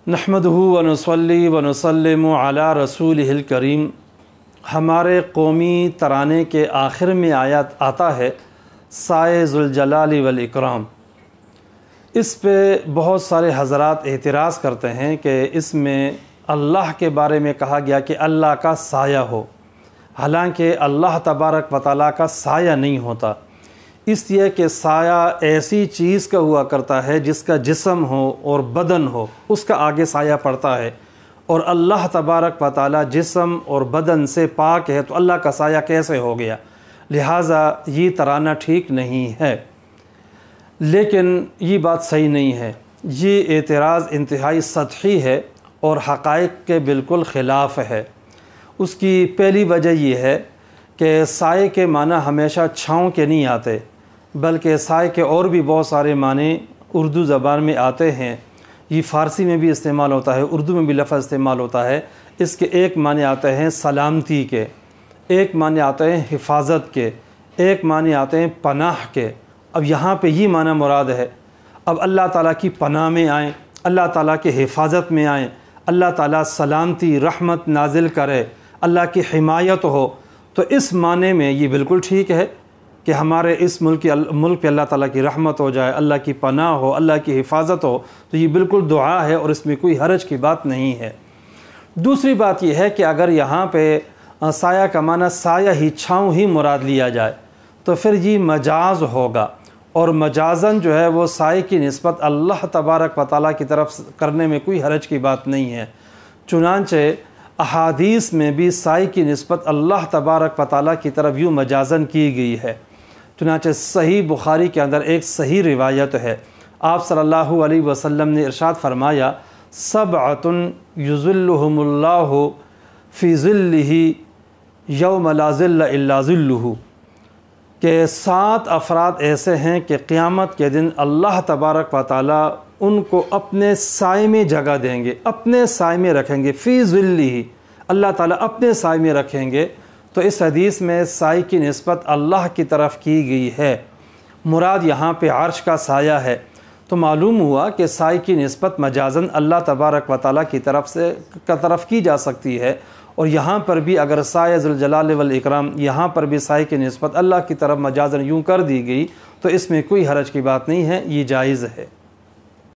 نحمدہ ونصلی ونسلم علی رسولہ کریم۔ ہمارے قومی ترانے کے آخر میں آتا ہے سائے ذوالجلال والاکرام۔ اس پہ بہت سارے حضرات اعتراض کرتے ہیں کہ اس میں اللہ کے بارے میں کہا گیا کہ اللہ کا سایہ ہو، حالانکہ اللہ تبارک و تعالیٰ کا سایہ نہیں ہوتا، اس لیے کہ سایہ ایسی چیز کا ہوا کرتا ہے جس کا جسم ہو اور بدن ہو، اس کا آگے سایہ پڑتا ہے، اور اللہ تبارک و تعالیٰ جسم اور بدن سے پاک ہے، تو اللہ کا سایہ کیسے ہو گیا؟ لہٰذا یہ ترانہ ٹھیک نہیں ہے۔ لیکن یہ بات صحیح نہیں ہے، یہ اعتراض انتہائی سطحی ہے اور حقائق کے بالکل خلاف ہے۔ اس کی پہلی وجہ یہ ہے کہ سائے کے معنی ہمیشہ چھاؤں کے نہیں آتے، بلکہ سائے کے اور بھی بہت سارے معنی اردو زبان میں آتے ہیں۔ یہ فارسی میں بھی استعمال ہوتا ہے، اردو میں بھی لفظ استعمال ہوتا ہے۔ اس کے ایک معنی آتے ہیں سلامتی کے، ایک معنی آتے ہیں حفاظت کے، ایک معنی آتے ہیں پناہ کے۔ اب یہاں پہ یہ معنی مراد ہے، اب اللہ تعالیٰ کی پناہ میں آئیں، اللہ تعالیٰ کے حفاظت میں آئیں، اللہ تعالیٰ سلامتی رحمت نازل کرے، اللہ کی حمایت ہو، تو اس معنی میں یہ بالکل ٹھیک ہے کہ ہمارے اس ملک پہ اللہ تعالیٰ کی رحمت ہو جائے، اللہ کی پناہ ہو، اللہ کی حفاظت ہو، تو یہ بالکل دعا ہے اور اس میں کوئی حرج کی بات نہیں ہے۔ دوسری بات یہ ہے کہ اگر یہاں پہ سایہ کا معنی سایہ ہی چھاؤں ہی مراد لیا جائے تو پھر یہ مجاز ہوگا، اور مجازن جو ہے وہ سائے کی نسبت اللہ تبارک و تعالیٰ کی طرف کرنے میں کوئی حرج کی بات نہیں ہے۔ چنانچہ احادیث میں بھی سائے کی نسبت اللہ تبارک و تعالیٰ کی طرف یوں مجازن کی گئی ہے۔ چنانچہ صحیح بخاری کے اندر ایک صحیح روایت ہے، آپ صلی اللہ علیہ وسلم نے ارشاد فرمایا، سبعۃ یظلہم اللہ فی ظلہ یوم لا ظل الا ظلہ، کہ 7 افراد ایسے ہیں کہ قیامت کے دن اللہ تبارک و تعالیٰ ان کو اپنے سائے میں جگہ دیں گے، اپنے سائے میں رکھیں گے، فی ظلہ، اللہ تعالیٰ اپنے سائے میں رکھیں گے۔ تو اس حدیث میں سائے کی نسبت اللہ کی طرف کی گئی ہے، مراد یہاں پہ عرش کا سایہ ہے، تو معلوم ہوا کہ سائے کی نسبت مجازن اللہ تبارک و تعالیٰ کی طرف کی جا سکتی ہے، اور یہاں پر بھی اگر سایہ ذوالجلال والاکرام یہاں پر بھی سائے کی نسبت اللہ کی طرف مجازن یوں کر دی گئی تو اس میں کوئی حرج کی بات نہیں ہے، یہ جائز ہے۔